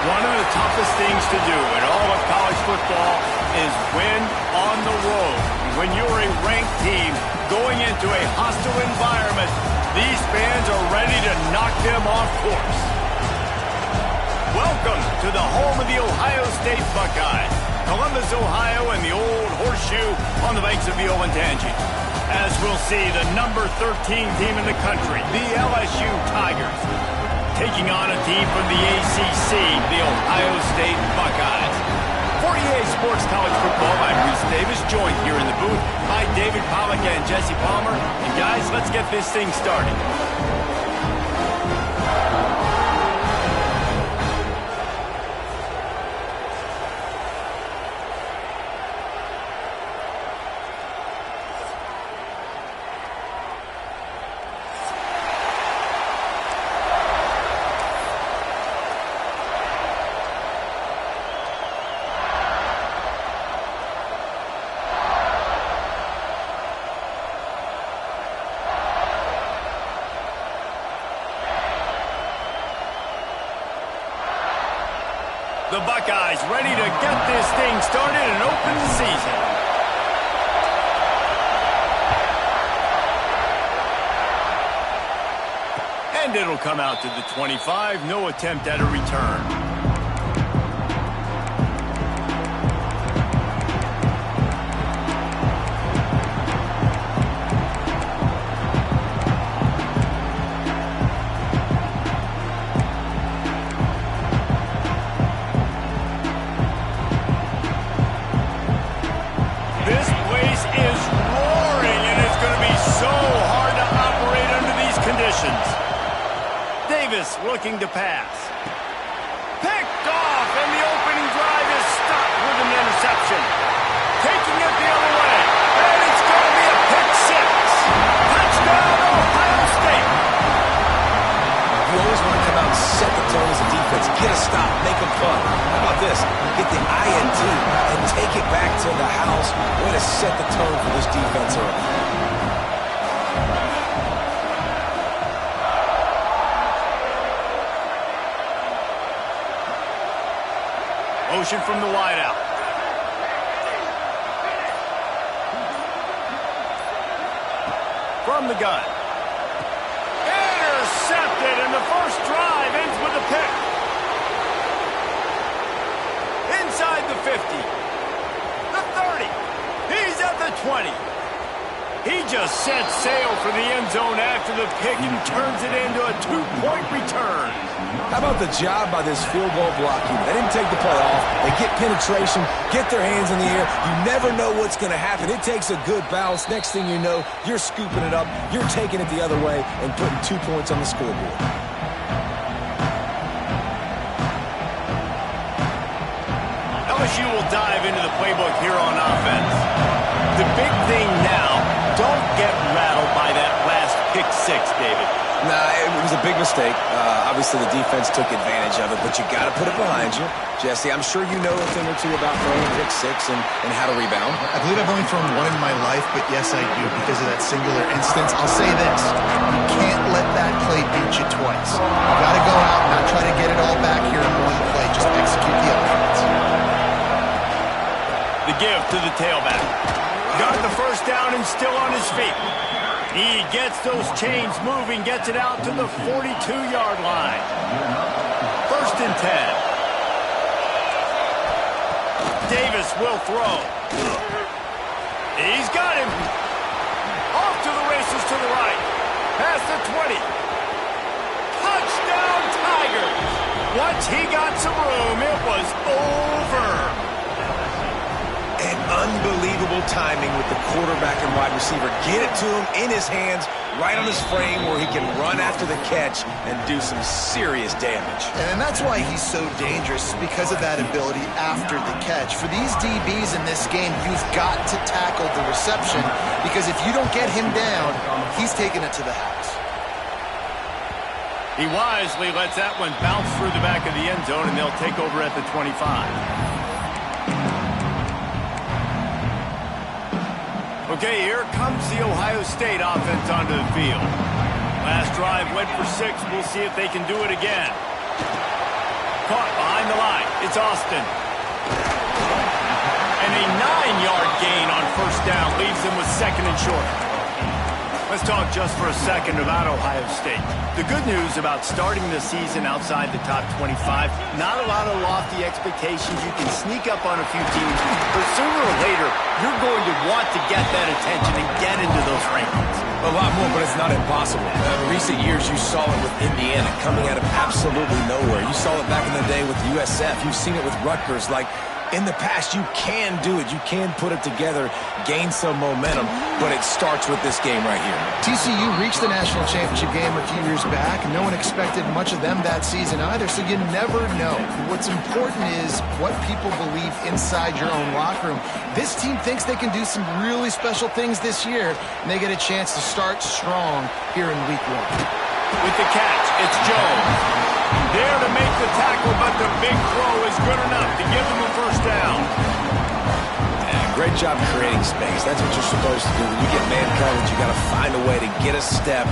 One of the toughest things to do in all of college football is win on the road. When you're a ranked team going into a hostile environment, these fans are ready to knock them off course. Welcome to the home of the Ohio State Buckeyes, Columbus, Ohio, and the old horseshoe on the banks of the Olentangy. As we'll see, the number 13 team in the country, the LSU Tigers, taking on a team from the ACC, the Ohio State Buckeyes. For EA Sports College Football, I'm Reese Davis, joined here in the booth by David Pollack and Jesse Palmer. And guys, let's get this thing started. The Buckeyes ready to get this thing started and open the season. And it'll come out to the 25. No attempt at a return. This place is roaring, and it's going to be so hard to operate under these conditions. Davis looking to pass. Picked off, and the opening drive is stopped with an interception. Taking it the other way, and it's going to be a pick six. Touchdown, Ohio State. You always want to come out and set the tone as a defense. Get a stop, make a punt. How about this? Get the INT and take it back to the house. Way to set the tone for this defense early. Motion from the wideout. From the gun. Intercepted, and the first drive ends with a pick. Inside the 50. The 30. He's at the 20. He just set sail for the end zone after the pick and turns it into a two-point return. How about the job by this field goal blocking? They didn't take the play off. They get penetration, get their hands in the air. You never know what's going to happen. It takes a good bounce. Next thing you know, you're scooping it up, you're taking it the other way, and putting 2 points on the scoreboard. LSU will dive into the playbook here on offense. The big thing now, don't get rattled by that last pick six, David. Nah, it was a big mistake. Obviously, the defense took advantage of it, but you got to put it behind you. Jesse, I'm sure you know a thing or two about throwing pick six and how to rebound. I believe I've only thrown one in my life, but yes, I do because of that singular instance. I'll say this. You can't let that play beat you twice. You got to go out and not try to get it all back here in one play. Just execute the offense. The give to the tailback. Got the first down and still on his feet. He gets those chains moving, gets it out to the 42-yard line. First and 10. Davis will throw. He's got him. Off to the races to the right. Past the 20. Touchdown, Tigers. Once he got some room, it was over. And unbelievable timing with the quarterback and wide receiver. Get it to him in his hands, right on his frame where he can run after the catch and do some serious damage. And that's why he's so dangerous, because of that ability after the catch. For these DBs in this game, you've got to tackle the reception, because if you don't get him down, he's taking it to the house. He wisely lets that one bounce through the back of the end zone, and they'll take over at the 25. Okay, here comes the Ohio State offense onto the field. Last drive went for 6. We'll see if they can do it again. Caught behind the line. It's Austin. And a 9-yard gain on first down leaves them with second and short. Let's talk just for a second about Ohio State. The good news about starting the season outside the top 25, not a lot of lofty expectations. You can sneak up on a few teams, but sooner or later, you're going to want to get that attention and get into those rankings. A lot more, but it's not impossible. In recent years, you saw it with Indiana coming out of absolutely nowhere. You saw it back in the day with USF. You've seen it with Rutgers. Like, in the past, you can do it. You can put it together, gain some momentum, but it starts with this game right here. TCU reached the national championship game a few years back, and no one expected much of them that season either, so you never know. What's important is what people believe inside your own locker room. This team thinks they can do some really special things this year, and they get a chance to start strong here in week 1. With the catch, it's Jones. There to make the tackle, but the big throw is good enough to give them a first down. Yeah, great job creating space. That's what you're supposed to do. When you get man coverage, you got to find a way to get a step,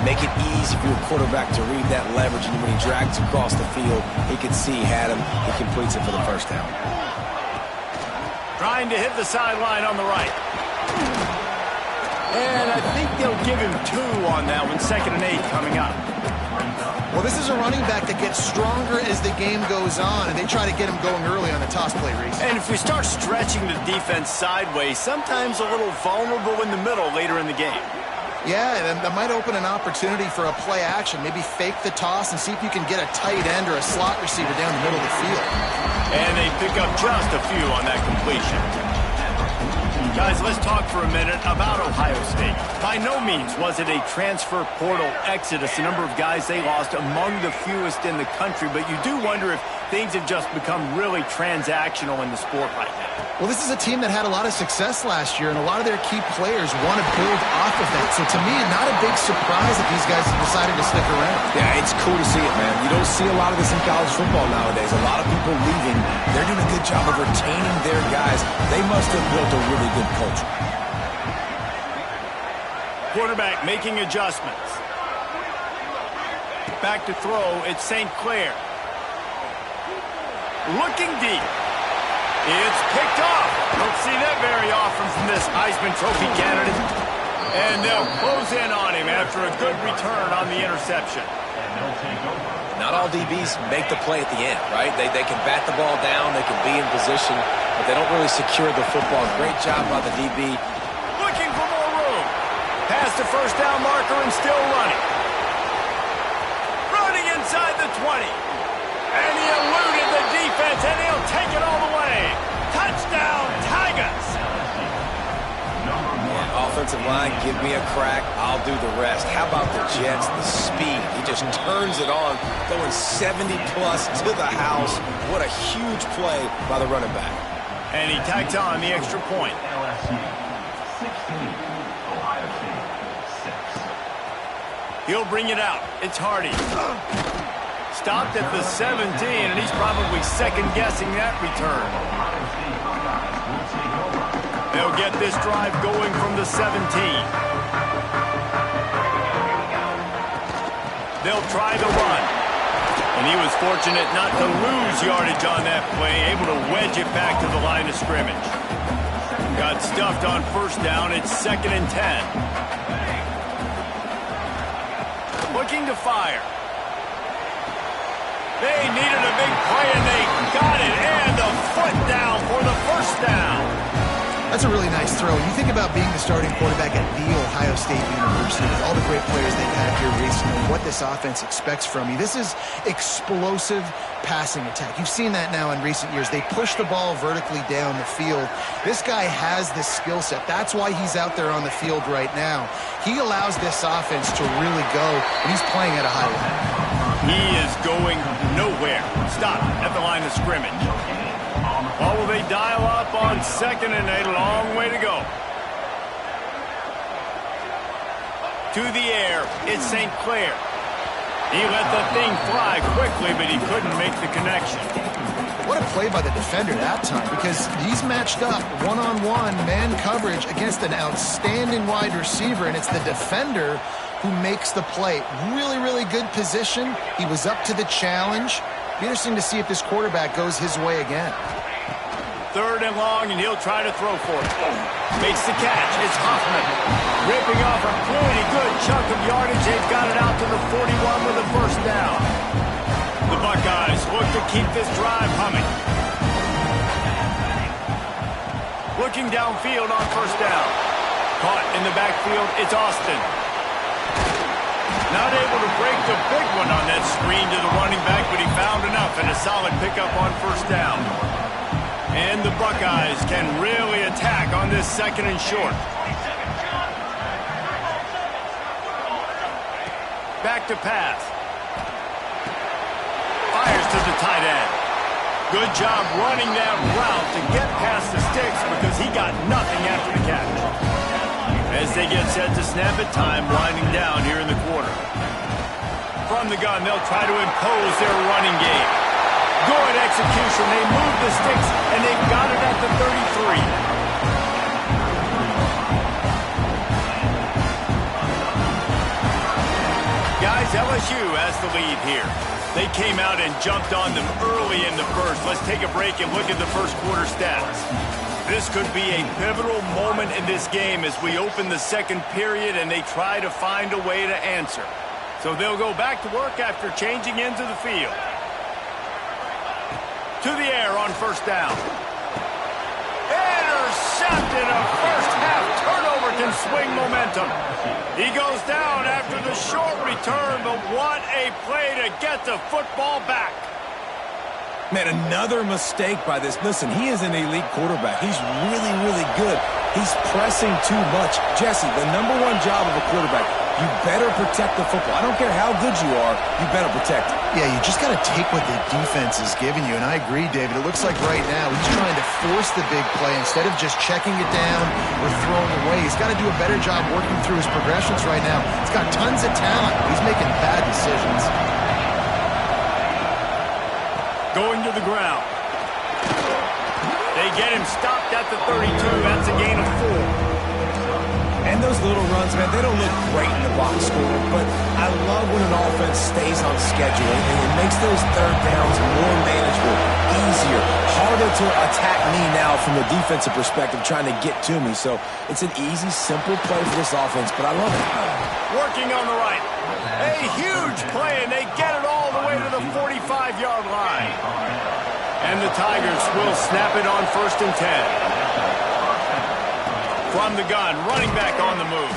make it easy for your quarterback to read that leverage, and when he drags across the field, he can see he had him. He completes it for the first down. Trying to hit the sideline on the right. And I think they'll give him 2 on that one. 2nd and 8 coming up. Well, this is a running back that gets stronger as the game goes on, and they try to get him going early on the toss play, Reese. And if we start stretching the defense sideways, sometimes a little vulnerable in the middle later in the game. Yeah, and that might open an opportunity for a play action. Maybe fake the toss and see if you can get a tight end or a slot receiver down the middle of the field. And they pick up just a few on that completion. Guys, let's talk for a minute about Ohio State. By no means was it a transfer portal exodus, the number of guys they lost among the fewest in the country, but you do wonder if things have just become really transactional in the sport right now. Well, this is a team that had a lot of success last year, and a lot of their key players want to build off of that. So to me, not a big surprise that these guys have decided to stick around. Yeah, it's cool to see it, man. You don't see a lot of this in college football nowadays. A lot of people leaving. They're doing a good job of retaining their guys. They must have built a really good culture. Quarterback making adjustments. Back to throw, it's St. Clair. Looking deep. It's picked off. Don't see that very often from this Heisman Trophy candidate. And they'll close in on him after a good return on the interception. Not all DBs make the play at the end, right? They can bat the ball down, they can be in position, but they don't really secure the football. Great job by the DB. Looking for more room. Past the first down marker and still running. Running inside the 20. And he eluded the defense, and he'll take it all the way. Touchdown, Tigers! Yeah, offensive line, give me a crack. I'll do the rest. How about the Jets, the speed? He just turns it on, going 70-plus to the house. What a huge play by the running back. And he tacks on the extra point. He'll bring it out. It's Hardy. Stopped at the 17, and he's probably second-guessing that return. They'll get this drive going from the 17. They'll try the run. And he was fortunate not to lose yardage on that play, able to wedge it back to the line of scrimmage. Got stuffed on first down. It's 2nd and 10. Looking to fire. They needed a big play, and they got it. And the foot down for the first down. That's a really nice throw. You think about being the starting quarterback at The Ohio State University with all the great players they've had here recently, what this offense expects from you. This is explosive passing attack. You've seen that now in recent years. They push the ball vertically down the field. This guy has this skill set. That's why he's out there on the field right now. He allows this offense to really go, and he's playing at a high level. He is going nowhere. Stop at the line of scrimmage. Or will they dial up on 2nd and 8? A long way to go. To the air, it's St. Clair. He let the thing fly quickly, but he couldn't make the connection. What a play by the defender that time, because he's matched up one-on-one man coverage against an outstanding wide receiver, and it's the defender who makes the play. Really, really good position. He was up to the challenge. Be interesting to see if this quarterback goes his way again. 3rd and long, and he'll try to throw for it. Makes the catch. It's Huffman. Ripping off a pretty good chunk of yardage. They've got it out to the 41 with a first down. The Buckeyes look to keep this drive humming. Looking downfield on first down. Caught in the backfield, it's Austin. Not able to break the big one on that screen to the running back, but he found enough and a solid pickup on first down. And the Buckeyes can really attack on this 2nd and short. Back to pass. Fires to the tight end. Good job running that route to get past the sticks because he got nothing after the catch. As they get set to snap it, time winding down here in the quarter. From the gun, they'll try to impose their running game. Good execution. They move the sticks, and they've got it at the 33. LSU has the lead here. They came out and jumped on them early in the first. Let's take a break and look at the first quarter stats. This could be a pivotal moment in this game as we open the second period and they try to find a way to answer. So they'll go back to work after changing into the field. To the air on first down. Intercepted. A first half turnover can swing momentum. He goes down after the short return, but what a play to get the football back. Man, another mistake by this. Listen, he is an elite quarterback. He's really, really good. He's pressing too much. Jesse, the number one job of a quarterback, you better protect the football. I don't care how good you are, you better protect it. Yeah, you just got to take what the defense is giving you, and I agree, David. It looks like right now he's trying to force the big play instead of just checking it down or throwing away. He's got to do a better job working through his progressions right now. He's got tons of talent. He's making bad decisions. Going to the ground. They get him stopped at the 32. That's a gain of 4. And those little runs, man, they don't look great in the box score, but I love when an offense stays on schedule and it makes those third downs more manageable, easier, harder to attack me now from the defensive perspective trying to get to me. So it's an easy, simple play for this offense, but I love it. Working on the right. A huge play, and they get it all the way to the 45-yard line. And the Tigers will snap it on 1st and 10. From the gun, running back on the move.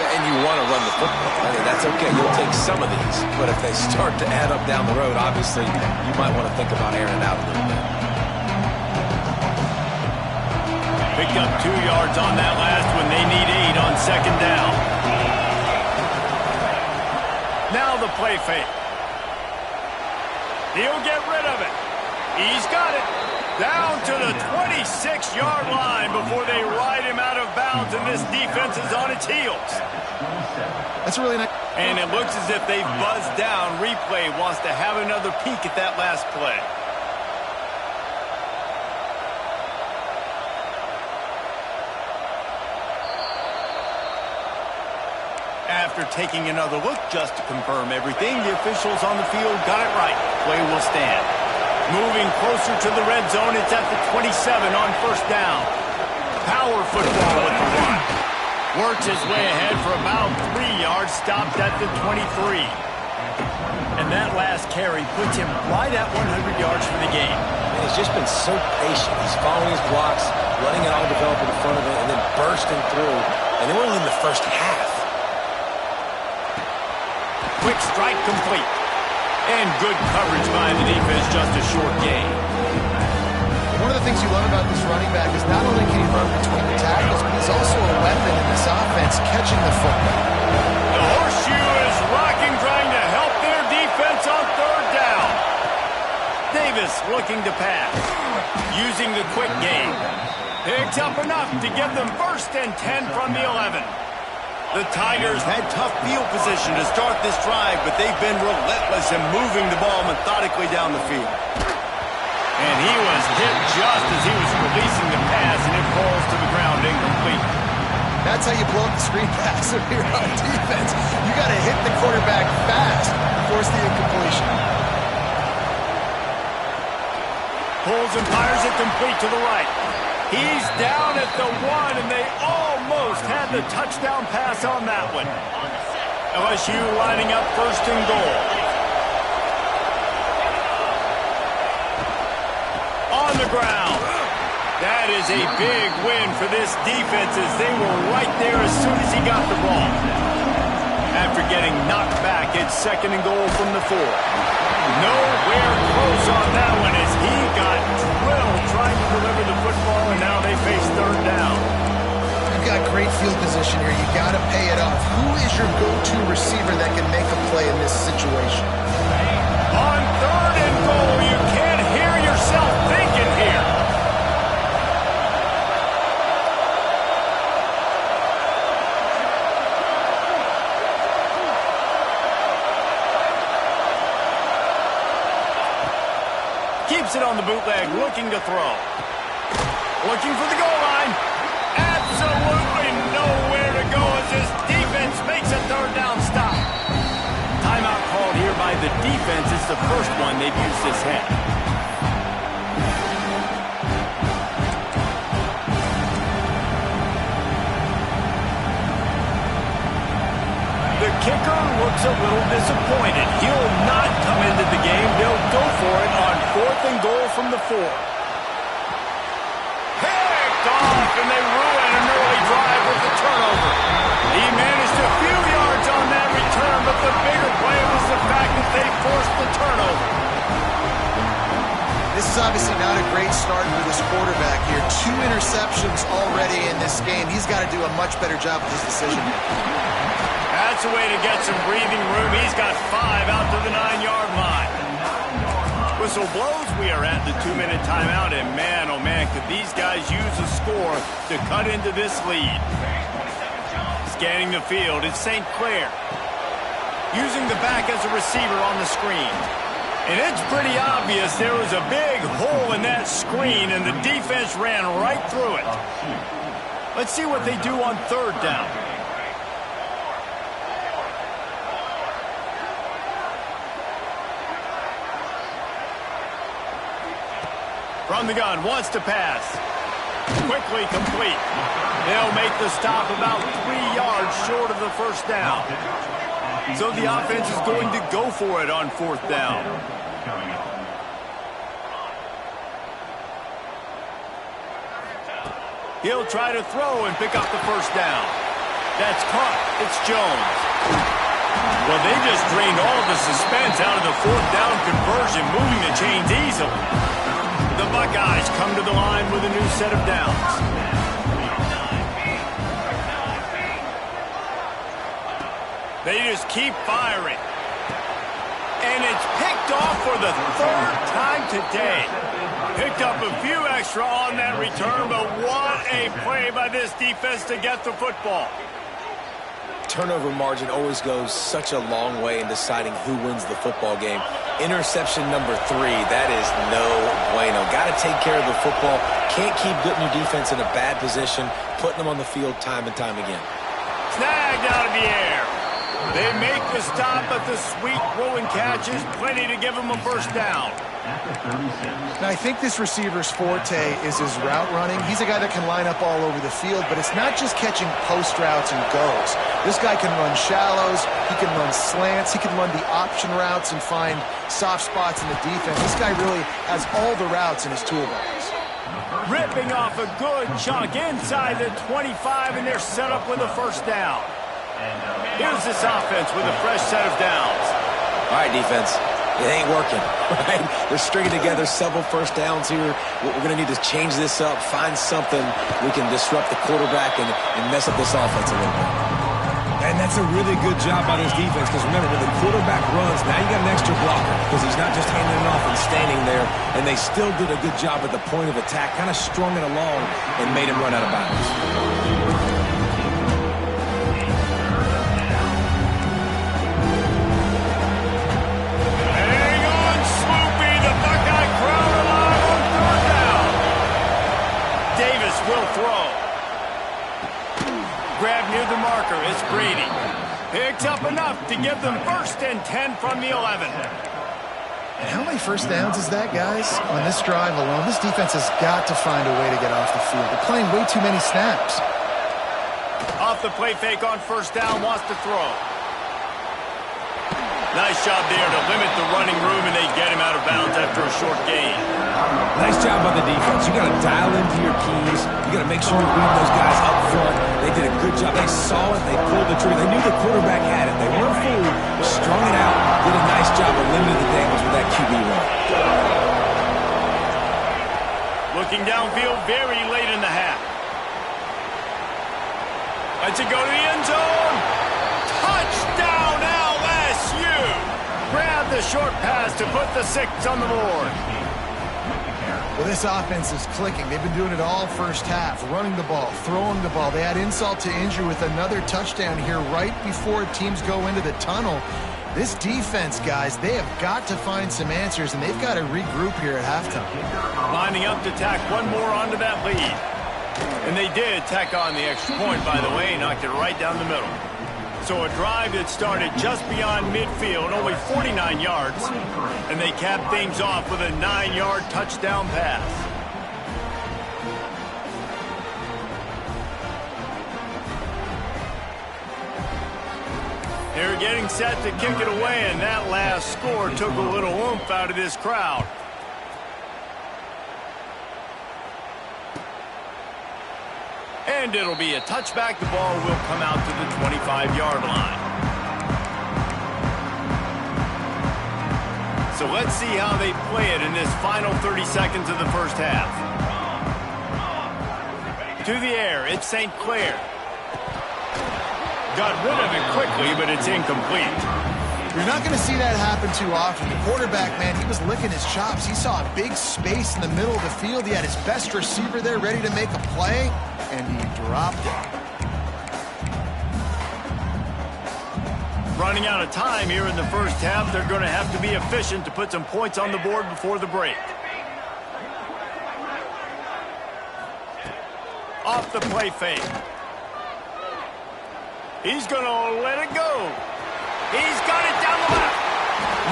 And you want to run the football. I mean, that's okay. You'll take some of these. But if they start to add up down the road, obviously, you might want to think about airing it out a little bit. Picked up 2 yards on that last one. They need 8 on 2nd down. Now the play fake. He'll get rid of it. He's got it. Down to the 26-yard line before they ride him out of bounds, and this defense is on its heels. That's a really nice. And it looks as if they've buzzed down. Replay wants to have another peek at that last play. After taking another look just to confirm everything, the officials on the field got it right. Play will stand. Moving closer to the red zone, it's at the 27 on 1st down. Power football with the run. Works his way ahead for about 3 yards, stopped at the 23. And that last carry puts him right at 100 yards for the game. And he's just been so patient. He's following his blocks, letting it all develop in front of him, and then bursting through. And they were only in the first half. Quick strike complete. And good coverage by the defense, just a short gain. One of the things you love about this running back is not only can he run between the tackles, but he's also a weapon in this offense catching the football. The horseshoe is rocking, trying to help their defense on 3rd down. Davis looking to pass. Using the quick game. Picks up enough to give them 1st and 10 from the 11. The Tigers had tough field position to start this drive, but they've been relentless in moving the ball methodically down the field. And he was hit just as he was releasing the pass, and it falls to the ground incomplete. That's how you blow up the screen pass if you're on defense. You got to hit the quarterback fast to force the incompletion. Pulls and fires it complete to the right. He's down at the 1, and they almost had the touchdown pass on that one. LSU lining up 1st and goal. On the ground. That is a big win for this defense as they were right there as soon as he got the ball. After getting knocked back, it's 2nd and goal from the 4. Nowhere close on that one as he got drilled trying to deliver the football, and now they face 3rd down. You've got great field position here. You got to pay it off. Who is your go-to receiver that can make a play in this situation? On 3rd and goal, you can't hear yourself thinking here. Keeps it on the bootleg, looking to throw. Looking for the goal line. Absolutely nowhere to go as this defense makes a 3rd down stop. defense, it's the first one they've used this half. The kicker looks a little disappointed. He'll not come into the game. They'll go for it on 4th and goal from the 4. Picked off, and they ruin an early drive with the turnover. He managed a few yards on that return, but the bigger play was the fact that they forced the turnover. This is obviously not a great start for this quarterback here. 2 interceptions already in this game. He's got to do a much better job with his decision. That's a way to get some breathing room. He's got 5 out to the 9-yard line. Whistle blows. We are at the 2-minute timeout, and man, oh man, could these guys use a score to cut into this lead. Scanning the field, it's St. Clair. Using the back as a receiver on the screen. And it's pretty obvious there was a big hole in that screen, and the defense ran right through it. Let's see what they do on 3rd down. From the gun, wants to pass. Quickly complete. They'll make the stop about 3 yards short of the 1st down. So the offense is going to go for it on 4th down. He'll try to throw and pick up the 1st down. That's caught. It's Jones. Well, they just drained all of the suspense out of the 4th down conversion, moving the chains easily. The Buckeyes come to the line with a new set of downs. They just keep firing. And it's picked off for the 3rd time today. Picked up a few extra on that return, but what a play by this defense to get the football. Turnover margin always goes such a long way in deciding who wins the football game. Interception number 3, that is no bueno. Got to take care of the football. Can't keep putting your defense in a bad position, putting them on the field time and time again. Snagged out of the air. They make the stop, but the sweet throwing catch is plenty to give them a 1st down. Now, I think this receiver's forte is his route running. He's a guy that can line up all over the field, but it's not just catching post routes and goes. This guy can run shallows, he can run slants, he can run the option routes and find soft spots in the defense. This guy really has all the routes in his toolbox. Ripping off a good chunk inside the 25, and they're set up with a 1st down. Here's this offense with a fresh set of downs. All right, defense. It ain't working, right? They're stringing together several 1st downs here. We're going to need to change this up, find something we can disrupt the quarterback and mess up this offense a little bit. And that's a really good job by this defense, because remember, when the quarterback runs, now you got an extra blocker, because he's not just handing it off and standing there, and they still did a good job at the point of attack, kind of strung it along and made him run out of bounds. Will throw. Grab near the marker. It's Brady. Picks up enough to give them 1st and 10 from the 11. And how many 1st downs is that, guys? On this drive alone, this defense has got to find a way to get off the field. They're playing way too many snaps. Off the play fake on 1st down, wants to throw. Nice job there to limit the running room, and they get him out of bounds after a short gain. Nice job by the defense. You got to dial into your keys. You got to make sure you're reading those guys up front. They did a good job. They saw it. They pulled the trigger. They knew the quarterback had it. They weren't fooled. Strung it out. Did a nice job of limiting the damage with that QB run. Looking downfield very late in the half. Lets it go to the end zone. Touchdown, LSU! Grab the short pass to put the 6 on the board. Well, this offense is clicking. They've been doing it all 1st half, running the ball, throwing the ball. They had insult to injury with another touchdown here right before teams go into the tunnel. This defense, guys, they have got to find some answers, and they've got to regroup here at halftime. Lining up to tack one more onto that lead. And they did tack on the extra point, by the way, knocked it right down the middle. So a drive that started just beyond midfield, only 49 yards, and they cap things off with a 9-yard touchdown pass. They're getting set to kick it away, and that last score took a little oomph out of this crowd. And it'll be a touchback. The ball will come out to the 25-yard line. So let's see how they play it in this final 30 seconds of the first half. To the air, it's St. Clair. Got rid of it quickly, but it's incomplete. You're not going to see that happen too often. The quarterback, man, he was licking his chops. He saw a big space in the middle of the field. He had his best receiver there ready to make a play, and he dropped it. Running out of time here in the first half. They're going to have to be efficient to put some points on the board before the break. Off the play fake. He's going to let it go. He's got it down the left.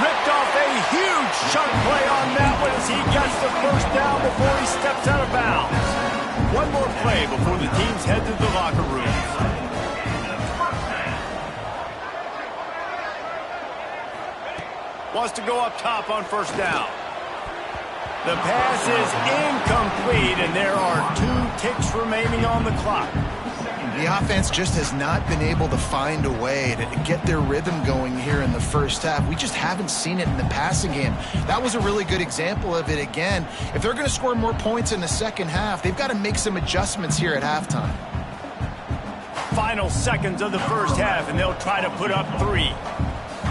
Ripped off a huge chunk play on that one as he gets the first down before he steps out of bounds. One more play before the teams head to the locker room. Wants to go up top on first down. The pass is incomplete, and there are 2 ticks remaining on the clock. The offense just has not been able to find a way to get their rhythm going here in the first half. We just haven't seen it in the passing game. That was a really good example of it again. If they're going to score more points in the second half, they've got to make some adjustments here at halftime. Final seconds of the first half, and they'll try to put up 3.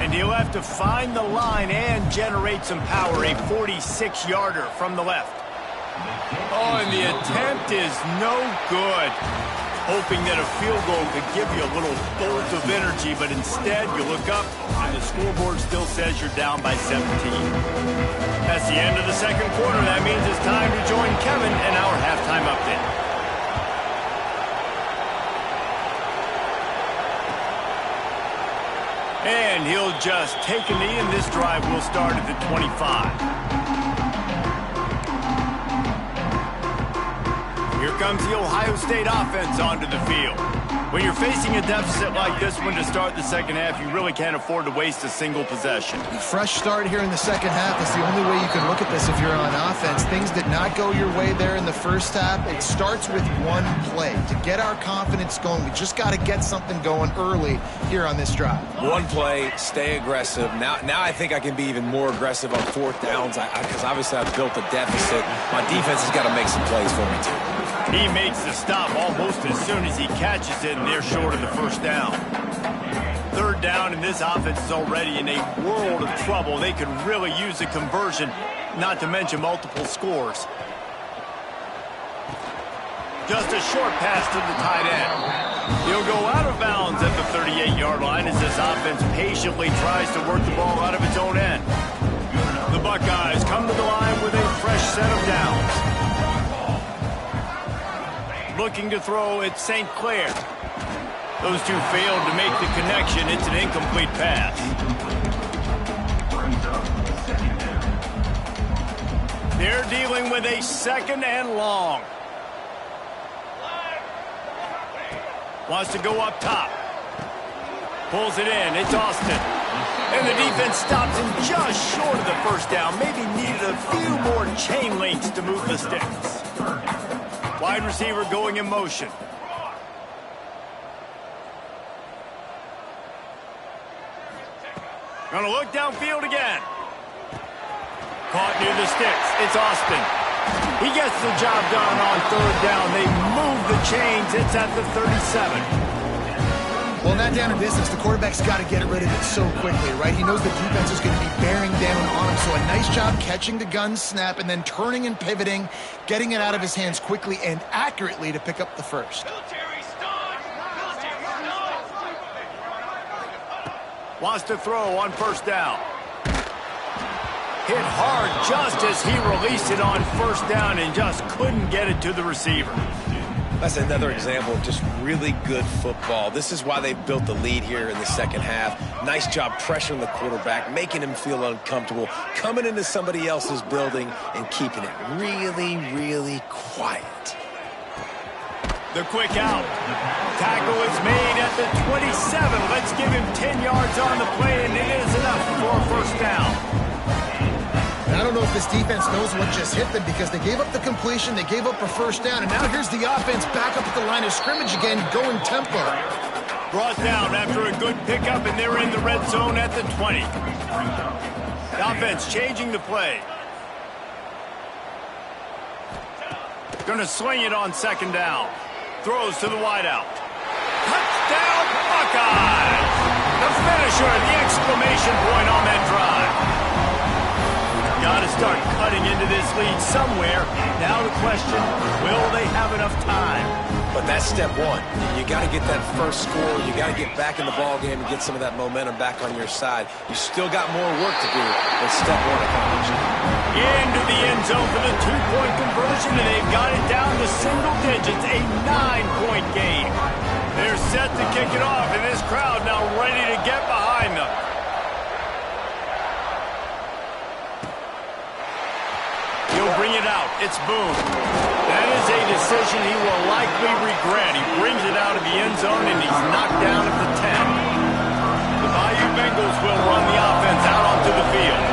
And he'll have to find the line and generate some power, a 46-yarder from the left. Oh, and the attempt is no good. Hoping that a field goal could give you a little bolt of energy, but instead you look up and the scoreboard still says you're down by 17. That's the end of the second quarter. That means it's time to join Kevin in our halftime update. And he'll just take a knee, and this drive will start at the 25. Here comes the Ohio State offense onto the field. When you're facing a deficit like this one to start the second half, you really can't afford to waste a single possession. Fresh start here in the second half is the only way you can look at this if you're on offense. Things did not go your way there in the first half. It starts with one play. To get our confidence going, we just got to get something going early here on this drive. One play, stay aggressive. Now I think I can be even more aggressive on fourth downs because obviously I've built a deficit. My defense has got to make some plays for me too. He makes the stop almost as soon as he catches it, and they're short of the first down. Third down, and this offense is already in a world of trouble. They could really use a conversion, not to mention multiple scores. Just a short pass to the tight end. He'll go out of bounds at the 38-yard line as this offense patiently tries to work the ball out of its own end. The Buckeyes come to the line with a fresh set of downs. Looking to throw at St. Clair. Those two failed to make the connection. It's an incomplete pass. They're dealing with a second and long. Wants to go up top. Pulls it in. It's Austin. And the defense stops him just short of the first down. Maybe needed a few more chain links to move the sticks. Wide receiver going in motion. Gonna look downfield again. Caught near the sticks. It's Austin. He gets the job done on third down. They move the chains. It's at the 37. Well, not down in business. The quarterback's got to get rid of it so quickly, right? He knows the defense is going to be bearing down on him. So a nice job catching the gun snap and then turning and pivoting, getting it out of his hands quickly and accurately to pick up the first. Wants to throw on first down. Hit hard just as he released it on first down and just couldn't get it to the receiver. That's another example of just really good football. This is why they've built the lead here in the second half. Nice job pressuring the quarterback, making him feel uncomfortable, coming into somebody else's building and keeping it really, really quiet. The quick out. Tackle is made at the 27. Let's give him 10 yards on the play, and it is enough for a first down. I don't know if this defense knows what just hit them because they gave up the completion, they gave up a first down, and now here's the offense back up at the line of scrimmage again, going tempo. Brought down after a good pickup, and they're in the red zone at the 20. The offense changing the play. Going to swing it on second down. Throws to the wideout. Touchdown, Buckeyes! The finisher, the exclamation point on that drive. Got to start cutting into this lead somewhere. Now the question, will they have enough time? But that's step one. You got to get that first score. You got to get back in the ball game and get some of that momentum back on your side. You still got more work to do, but step one accomplished. Into the end zone for the two-point conversion, and they've got it down to single digits, a 9-point game. They're set to kick it off, and this crowd now ready to get behind them. He'll bring it out. It's Boone. That is a decision he will likely regret. He brings it out of the end zone, and he's knocked down at the 10. The Bayou Bengals will run the offense out onto the field.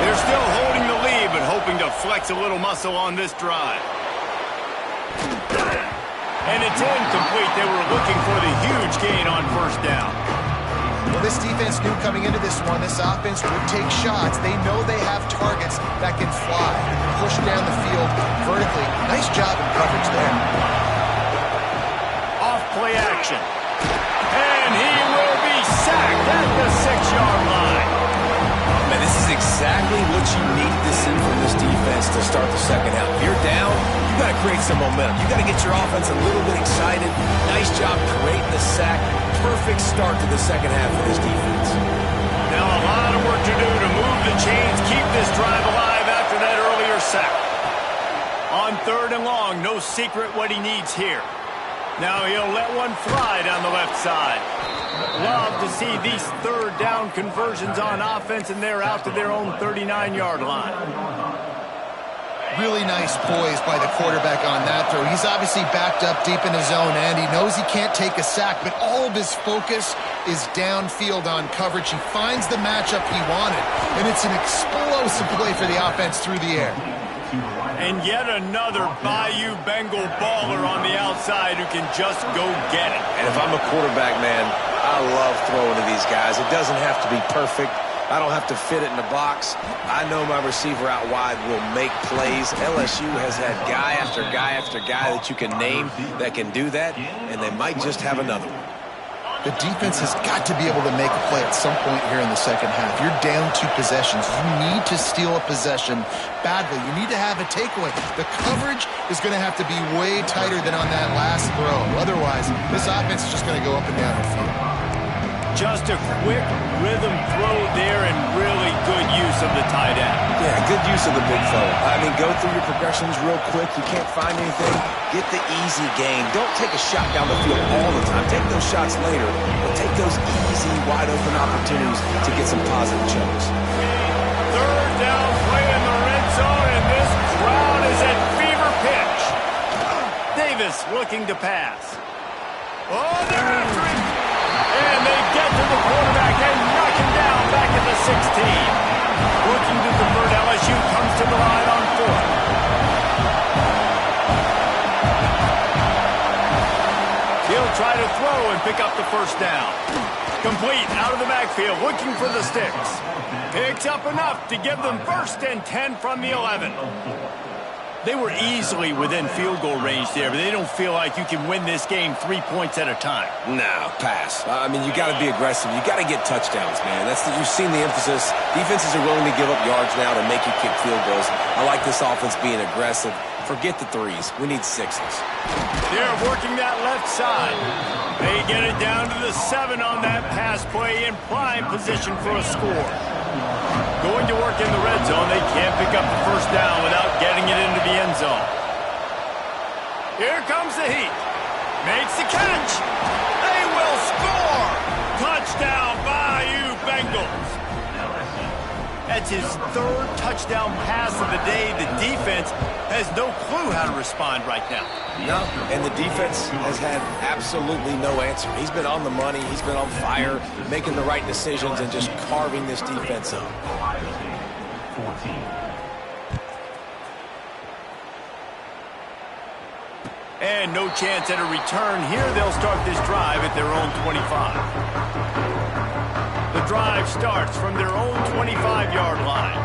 They're still holding the lead, but hoping to flex a little muscle on this drive. And it's incomplete. They were looking for the huge gain on first down. Well, this defense knew coming into this one, this offense would take shots. They know they have targets that can fly, push down the field vertically. Nice job in coverage there. Off play action. And he will be sacked at the 6-yard line. Man, this is exactly what you need to see from this defense to start the second half. If you're down, you got to create some momentum. You got to get your offense a little bit excited. Nice job creating the sack. Perfect start to the second half of this defense. Now a lot of work to do to move the chains, keep this drive alive after that earlier sack. On 3rd and long, no secret what he needs here. Now he'll let one fly down the left side. Love to see these 3rd down conversions on offense, and they're out to their own 39-yard line. Really nice poise by the quarterback on that throw. He's obviously backed up deep in his own end. He knows he can't take a sack, but all of his focus is downfield on coverage. He finds the matchup he wanted, and it's an explosive play for the offense through the air. And yet another Bayou Bengal baller on the outside who can just go get it. And if I'm a quarterback, man, I love throwing to these guys. It doesn't have to be perfect. I don't have to fit it in the box. I know my receiver out wide will make plays. LSU has had guy after guy after guy that you can name that can do that, and they might just have another one. The defense has got to be able to make a play at some point here in the second half. You're down 2 possessions. You need to steal a possession badly. You need to have a takeaway. The coverage is going to have to be way tighter than on that last throw. Otherwise, this offense is just going to go up and down the field. Just a quick rhythm throw there and really good use of the tight end. Yeah, good use of the big fella. I mean, go through your progressions real quick. You can't find anything. Get the easy gain. Don't take a shot down the field all the time. Take those shots later, but take those easy, wide-open opportunities to get some positive chunks. 3rd down play in the red zone, and this crowd is at fever pitch. Davis looking to pass. Oh, they're after him. And they get to the quarterback and knock him down back at the 16. Looking to convert, LSU comes to the line on 4th. He'll try to throw and pick up the first down. Complete out of the backfield, looking for the sticks. Picks up enough to give them 1st and 10 from the 11. They were easily within field goal range there, but they don't feel like you can win this game 3 points at a time. No, pass. I mean, you got to be aggressive. You got to get touchdowns, man. You've seen the emphasis. Defenses are willing to give up yards now to make you kick field goals. I like this offense being aggressive. Forget the 3s. We need 6s. They're working that left side. They get it down to the 7 on that pass play in prime position for a score. Going to work in the red zone. They can't pick up the first down without getting it into the end zone. Here comes the heat. Makes the catch. They will score. Touchdown, Bayou Bengals. That's his third touchdown pass of the day. The defense has no clue how to respond right now. No, and the defense has had absolutely no answer. He's been on the money. He's been on fire, making the right decisions and just carving this defense up. And no chance at a return here. They'll start this drive at their own 25. The drive starts from their own 25-yard line.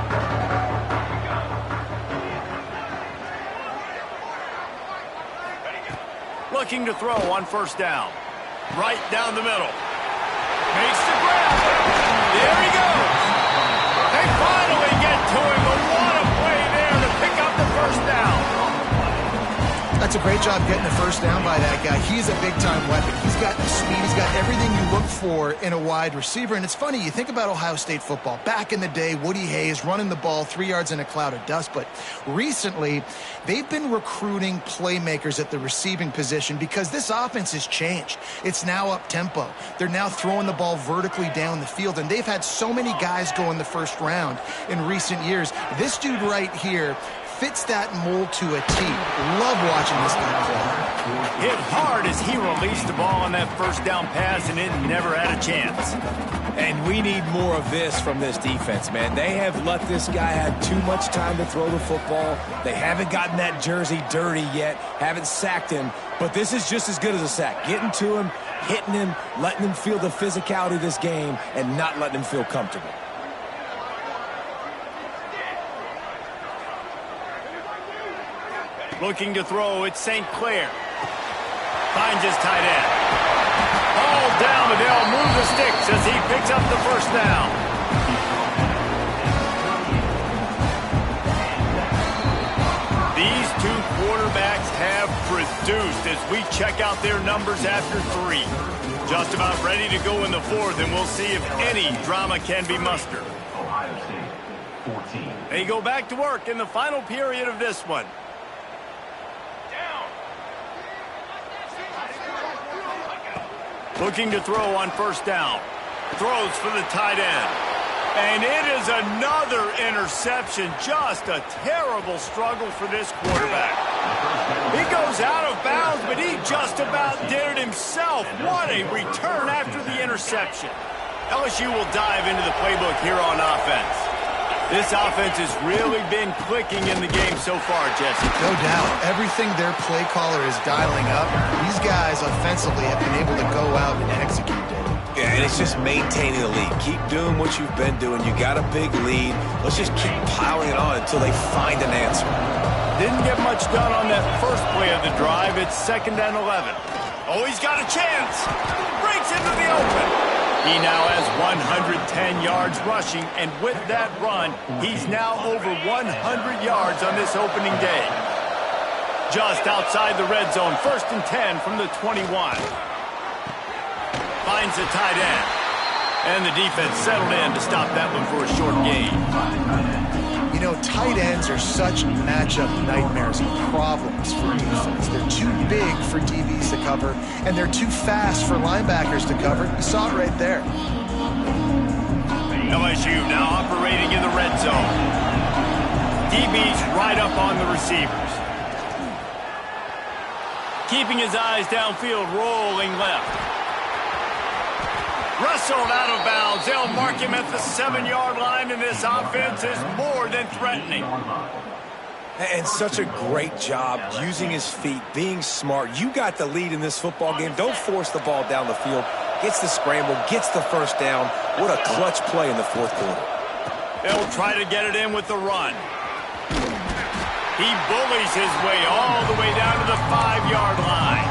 Looking to throw on first down. Right down the middle. Makes the grab. There he goes. They finally get to him. But what a play there to pick up the first down. That's a great job getting the first down by that guy. He's a big-time weapon. He's got the speed. He's got everything you look for in a wide receiver. And it's funny, you think about Ohio State football. Back in the day, Woody Hayes running the ball 3 yards in a cloud of dust. But recently, they've been recruiting playmakers at the receiving position because this offense has changed. It's now up-tempo. They're now throwing the ball vertically down the field. And they've had so many guys go in the first round in recent years. This dude right here fits that mold to a T. Love watching this guy play. Hit hard as he released the ball on that first down pass, and it never had a chance. And we need more of this from this defense, man. They have let this guy have too much time to throw the football. They haven't gotten that jersey dirty yet, haven't sacked him. But this is just as good as a sack. Getting to him, hitting him, letting him feel the physicality of this game, and not letting him feel comfortable. Looking to throw, it's St. Clair. Finds his tight end. Ball down, but they'll move the sticks as he picks up the first down. These two quarterbacks have produced as we check out their numbers after 3. Just about ready to go in the 4th, and we'll see if any drama can be mustered. They go back to work in the final period of this one. Looking to throw on first down. Throws for the tight end. And it is another interception. Just a terrible struggle for this quarterback. He goes out of bounds, but he just about did it himself. What a return after the interception. LSU will dive into the playbook here on offense. This offense has really been clicking in the game so far, Jesse. No doubt. Everything their play caller is dialing up, these guys offensively have been able to go out and execute it. Yeah, and it's just maintaining the lead. Keep doing what you've been doing. You got a big lead. Let's just keep piling it on until they find an answer. Didn't get much done on that first play of the drive. It's 2nd and 11. Oh, he's got a chance. Breaks into the open. He now has 110 yards rushing, and with that run, he's now over 100 yards on this opening day. Just outside the red zone, 1st and 10 from the 21. Finds the tight end, and the defense settled in to stop that one for a short gain. You know, tight ends are such matchup nightmares and problems for defense. They're too big for DBs to cover, and they're too fast for linebackers to cover. You saw it right there. LSU now operating in the red zone. DB's right up on the receivers. Keeping his eyes downfield, rolling left. Wrestled out of bounds. They'll mark him at the 7-yard line, and this offense is more than threatening. And such a great job using his feet, being smart. You got the lead in this football game. Don't force the ball down the field. Gets the scramble, gets the first down. What a clutch play in the 4th quarter. They'll try to get it in with the run. He bullies his way all the way down to the 5-yard line.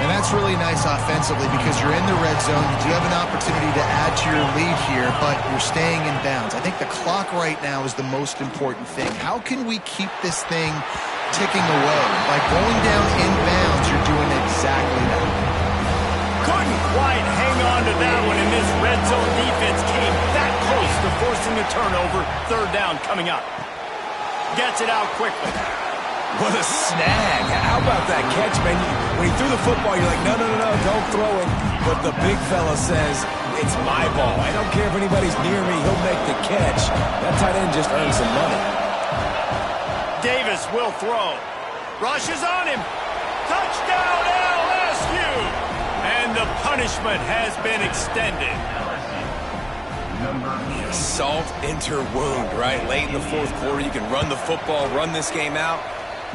And that's really nice offensively because you're in the red zone. You do have an opportunity to add to your lead here, but you're staying in bounds. I think the clock right now is the most important thing. How can we keep this thing ticking away? By going down in bounds, you're doing exactly that. Couldn't quite hang on to that one, and this red zone defense came that close to forcing a turnover. 3rd down coming up. Gets it out quickly. What a snag. How about that catch, man? When he threw the football, you're like, no, don't throw it. But the big fella says, it's my ball. I don't care if anybody's near me. He'll make the catch. That tight end just earned some money. Davis will throw. Rush is on him. Touchdown, LSU! And the punishment has been extended. Salt enter wound, right? Late in the fourth quarter, you can run the football, run this game out.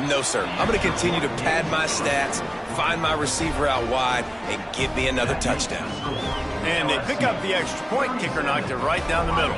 No, sir. I'm going to continue to pad my stats, find my receiver out wide, and get me another touchdown. And they pick up the extra point. Kicker knocked it right down the middle.